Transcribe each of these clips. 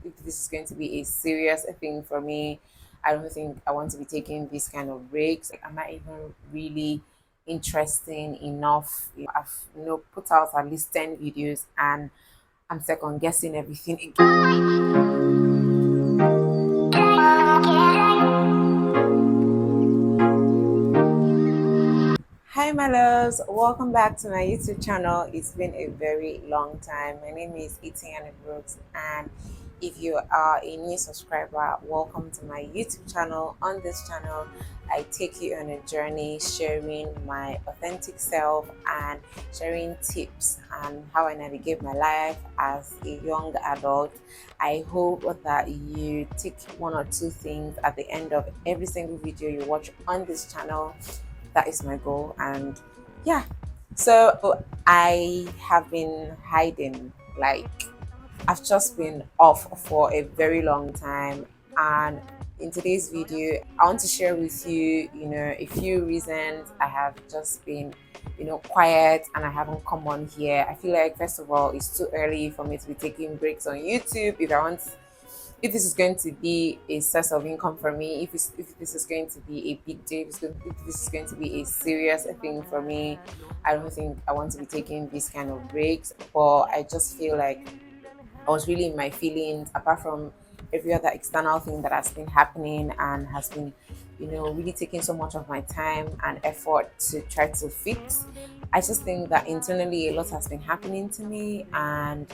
if this is going to be a serious thing for me. I don't think I want to be taking these kind of breaks. Like, am I even really interesting enough? I've put out at least 10 videos, and I'm second guessing everything again. Hi, my loves. Welcome back to my YouTube channel. It's been a very long time. My name is Etienne Brooks, and if you are a new subscriber, welcome to my YouTube channel. On this channel, I take you on a journey sharing my authentic self and sharing tips on how I navigate my life as a young adult. I hope that you take one or two things at the end of every single video you watch on this channel. That is my goal. And yeah, so I have been hiding, like I've just been off for a very long time. And in today's video, I want to share with you, a few reasons I have just been, quiet and I haven't come on here. I feel like, first of all, it's too early for me to be taking breaks on YouTube. If this is going to be a source of income for me, if this is going to be a big deal, if this is going to be a serious thing for me, I don't think I want to be taking these kind of breaks. But I just feel like I was really in my feelings, apart from every other external thing that has been happening and has been, really taking so much of my time and effort to try to fix. I just think that internally a lot has been happening to me, and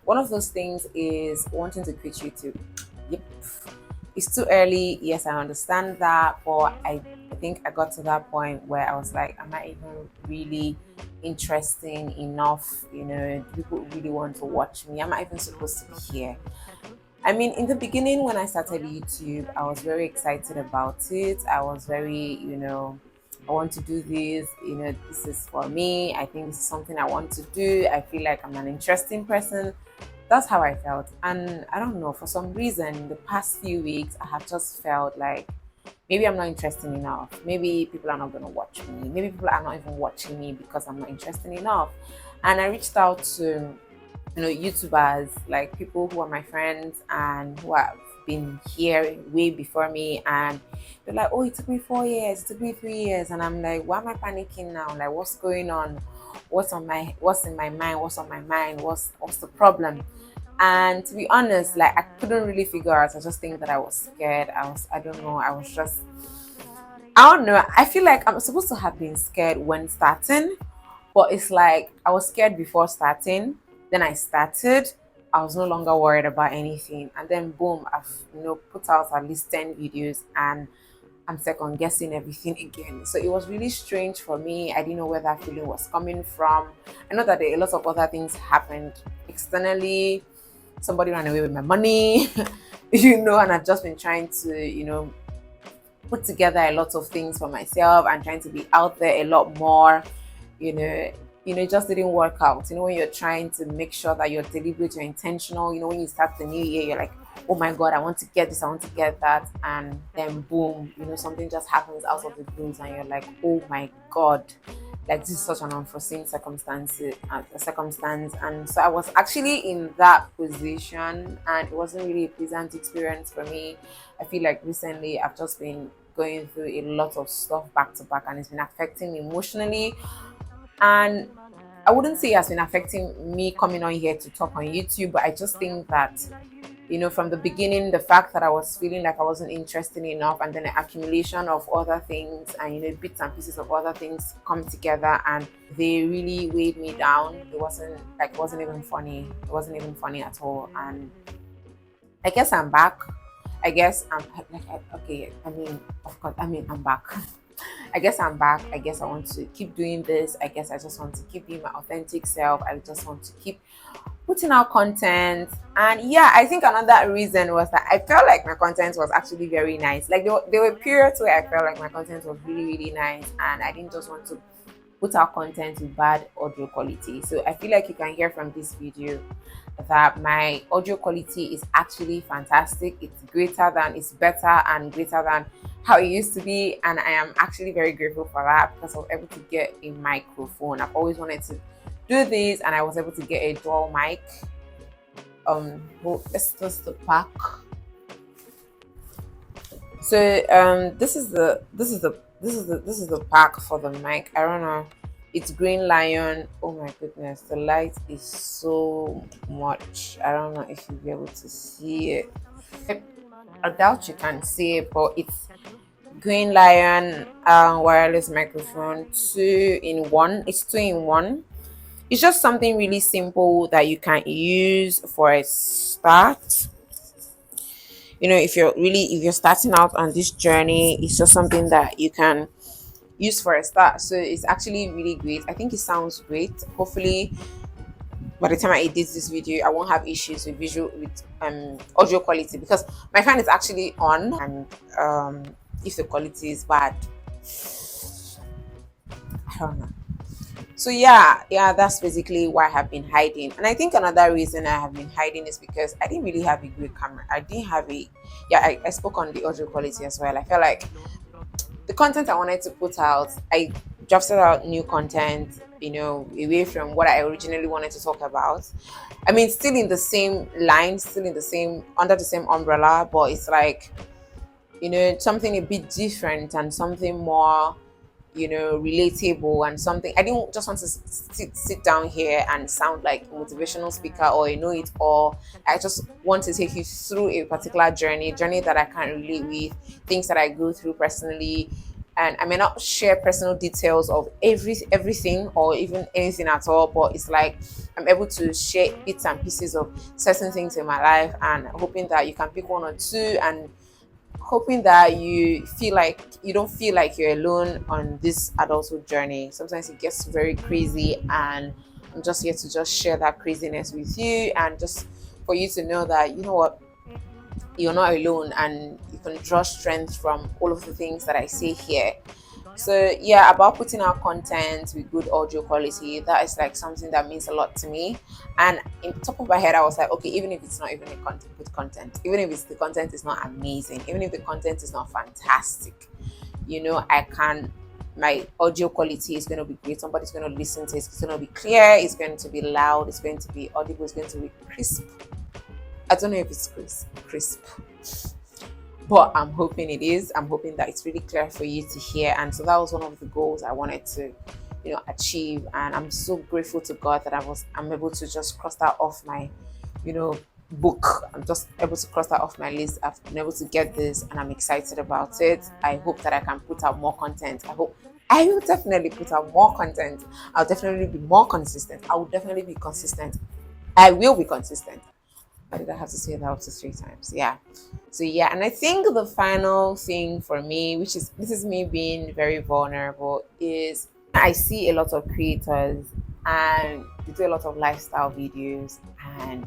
one of those things is wanting to quit YouTube. Yep. It's too early. Yes, I understand that. But I think I got to that point where I was like, am I even really interesting enough? Do people really want to watch me? Am I even supposed to be here? I mean, in the beginning, when I started YouTube, I was very excited about it. I was very, I want to do this, this is for me. I think this is something I want to do. I feel like I'm an interesting person. That's how I felt. And I don't know, for some reason, the past few weeks, I have just felt like maybe I'm not interesting enough. Maybe people are not going to watch me. Maybe people are not even watching me because I'm not interesting enough. And I reached out to, YouTubers, like people who are my friends and who have been here way before me. And they're like, oh, it took me 4 years, it took me 3 years. And I'm like, why am I panicking now? Like, what's going on? What's in my mind? What's on my mind? What's the problem? And to be honest, like I couldn't really figure out. I just think that I was scared. I don't know. I don't know. I feel like I'm supposed to have been scared when starting, but it's like I was scared before starting. Then I started. I was no longer worried about anything. And then boom, I've put out at least 10 videos, and I'm second guessing everything again. So it was really strange for me. I didn't know where that feeling was coming from. I know that a lot of other things happened externally. Somebody ran away with my money, and I've just been trying to, put together a lot of things for myself and trying to be out there a lot more. you know it just didn't work out. When you're trying to make sure that you're deliberate, you're intentional. When you start the new year, you're like, oh my god, I want to get this, I want to get that, and then boom, something just happens out of the blues, and you're like, oh my god, like this is such an unforeseen circumstance. And so I was actually in that position, and it wasn't really a pleasant experience for me. I feel like recently I've just been going through a lot of stuff back to back, and it's been affecting me emotionally. And I wouldn't say it has been affecting me coming on here to talk on YouTube, but I just think that, from the beginning, the fact that I was feeling like I wasn't interested enough, and then the accumulation of other things and, bits and pieces of other things come together, and they really weighed me down. It wasn't even funny. It wasn't even funny at all. And I guess I'm back. I guess I'm like, okay. I mean, of course, I'm back. I guess I'm back. I guess I want to keep doing this. I guess I just want to keep being my authentic self. I just want to keep putting out content. And yeah, I think another reason was that I felt like my content was actually very nice. Like there were periods where I felt like my content was really, really nice, and I didn't just want to put out content with bad audio quality. So I feel like you can hear from this video that my audio quality is actually fantastic. It's better and greater than how it used to be, and I am actually very grateful for that, because I was able to get a microphone. I've always wanted to do this, and I was able to get a dual mic. Let's just the pack. So this is the pack for the mic. I don't know. It's green lion. Oh my goodness, the light is so much. I don't know if you'll be able to see it. I doubt you can see it, but it's green lion wireless microphone, two in one. It's two in one. It's just something really simple that you can use for a start. If you're starting out on this journey, it's just something that you can use for a start. So it's actually really great. I think it sounds great. Hopefully by the time I edit this video, I won't have issues with visual with audio quality, because my fan is actually on, and if the quality is bad, I don't know. So yeah, that's basically why I have been hiding. And I think another reason I have been hiding is because I didn't really have a great camera. I didn't have a yeah, I spoke on the audio quality as well. I felt like the content I wanted to put out, I drafted out new content, away from what I originally wanted to talk about. I mean, still in the same line, still in the same under the same umbrella, but it's like, something a bit different and something more, relatable, and something I didn't just want to sit down here and sound like a motivational speaker or a know it all. I just want to take you through a particular journey that I can relate with, things that I go through personally. And I may not share personal details of everything or even anything at all, but it's like I'm able to share bits and pieces of certain things in my life, and hoping that you can pick one or two, and hoping that you don't feel like you're alone on this adulthood journey. Sometimes it gets very crazy, and I'm just here to just share that craziness with you, and just for you to know that, you know what, you're not alone, and you can draw strength from all of the things that I say here. So yeah, about putting out content with good audio quality, that is like something that means a lot to me. And in the top of my head, I was like, okay, even if it's not even good content, even if the content is not amazing, even if the content is not fantastic, I can. My audio quality is going to be great. Somebody's going to listen to it. It's going to be clear. It's going to be loud. It's going to be audible. It's going to be crisp. I don't know if it's crisp, but I'm hoping it is. I'm hoping that it's really clear for you to hear. And so that was one of the goals I wanted to, achieve. And I'm so grateful to God that I'm able to just cross that off my, book. I'm just able to cross that off my list. I've been able to get this, and I'm excited about it. I hope that I can put out more content. I will definitely put out more content. I'll definitely be more consistent. I will definitely be consistent. I will be consistent. Why did I have to say that up to three times? Yeah. So yeah, and I think the final thing for me, which is this is me being very vulnerable, is I see a lot of creators and they do a lot of lifestyle videos, and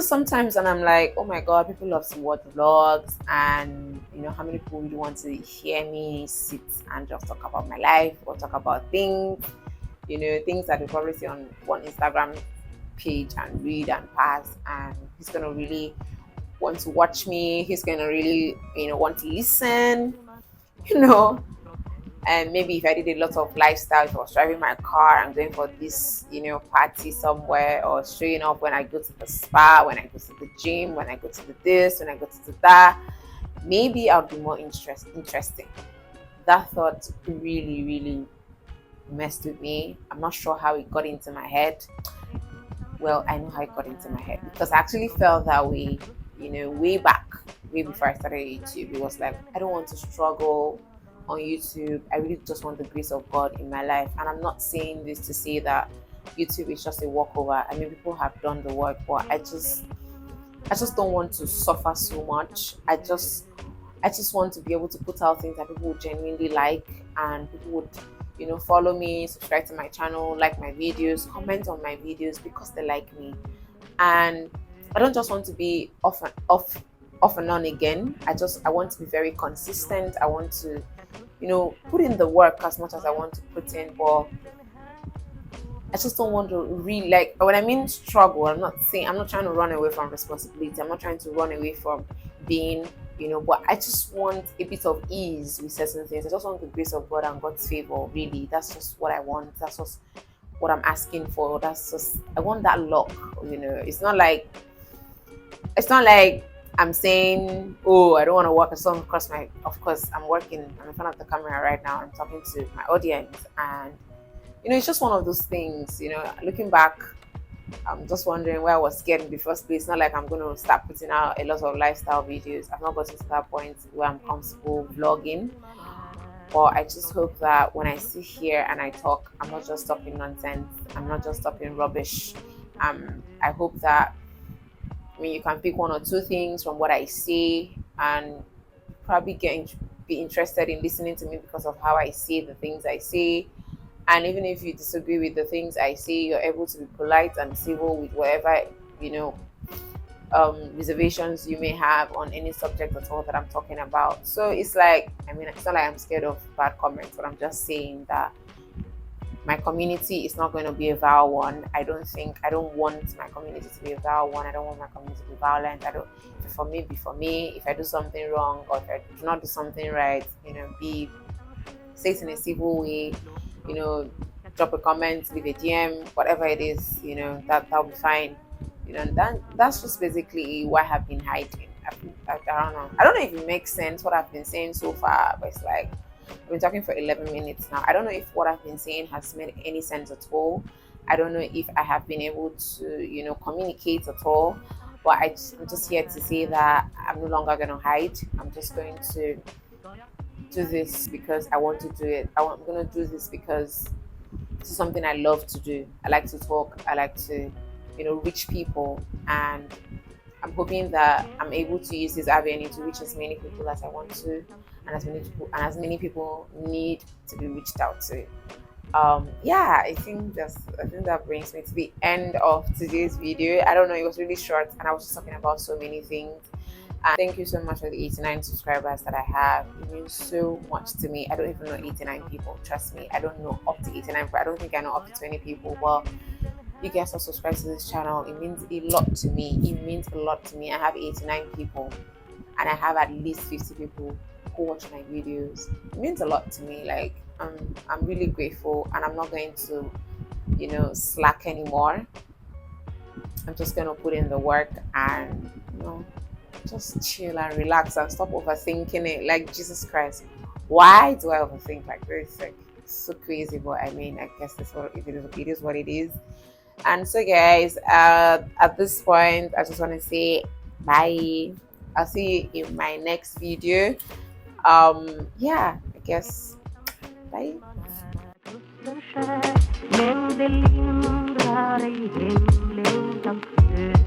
sometimes, and I'm like, oh my god, people love to watch vlogs, and how many people really want to hear me sit and just talk about my life or talk about things, things that they probably see on one Instagram page and read and pass, and he's gonna really want to watch me, he's gonna really want to listen, you know and maybe if I did a lot of lifestyle, if I was driving my car and going for this party somewhere, or showing up when I go to the spa, when I go to the gym, when I go to the this, when I go to the that, maybe I'll be more interesting. That thought really, really messed with me. I'm not sure how it got into my head. Well, I know how it got into my head, because I actually felt that way, way back, way before I started YouTube. It was like, I don't want to struggle on YouTube. I really just want the grace of God in my life. And I'm not saying this to say that YouTube is just a walkover. I mean, people have done the work, but I just don't want to suffer so much. I just want to be able to put out things that people would genuinely like, and people would, follow me, subscribe to my channel, like my videos, comment on my videos because they like me. And I don't just want to be off and on again. I want to be very consistent. I want to, put in the work as much as I want to put in, but I just don't want to really, like, when I mean struggle, I'm not trying to run away from responsibility. I'm not trying to run away from being, but I just want a bit of ease with certain things. I just want the grace of God and God's favor, really. That's just what I want. That's just what I'm asking for. That's just, I want that luck. It's not like I'm saying, oh, I don't want to work. As long across my, of course, I'm working. I'm in front of the camera right now. I'm talking to my audience, and it's just one of those things. Looking back, I'm just wondering where I was scared in the first place. Not like I'm going to start putting out a lot of lifestyle videos. I've not gotten to that point where I'm comfortable vlogging. But I just hope that when I sit here and I talk, I'm not just talking nonsense. I'm not just talking rubbish. I hope that, you can pick one or two things from what I say and probably be interested in listening to me because of how I say the things I say. And even if you disagree with the things I say, you're able to be polite and civil with whatever, you know, reservations you may have on any subject at all that I'm talking about. So it's like, it's not like I'm scared of bad comments, but I'm just saying that my community is not going to be a vile one. I don't want my community to be a vile one. I don't want my community to be violent. I don't, if for me, be for me. If I do something wrong or if I do not do something right, say it in a civil way, you know, drop a comment, leave a DM, whatever it is, that'll be fine. That's just basically what I've been hiding. I don't know. I don't know if it makes sense what I've been saying so far, but it's like I've been talking for 11 minutes now. I don't know if what I've been saying has made any sense at all. I don't know if I have been able to, communicate at all. But I'm just here to say that I'm no longer going to hide. I'm just going to do this because I want to do it. I'm going to do this because this is something I love to do. I like to talk. I like to, reach people. And I'm hoping that I'm able to use this avenue to reach as many people as I want to, and as many people need to be reached out to. Yeah, I think that brings me to the end of today's video. I don't know, it was really short, and I was just talking about so many things. And thank you so much for the 89 subscribers that I have. It means so much to me. I don't even know 89 people. Trust me, I don't know up to 89, but I don't think I know up to 20 people. Well, you guys are subscribed to this channel. It means a lot to me. It means a lot to me. I have 89 people, and I have at least 50 people who watch my videos. It means a lot to me. Like, I'm really grateful, and I'm not going to, slack anymore. I'm just gonna put in the work and, just chill and relax and stop overthinking it. Like, Jesus Christ, why do I overthink like this? Like, it's so crazy, but I guess that's what it is. It is what it is. And so, guys, at this point, I just want to say bye. I'll see you in my next video. Yeah, I guess bye. Men det lindrar i himlen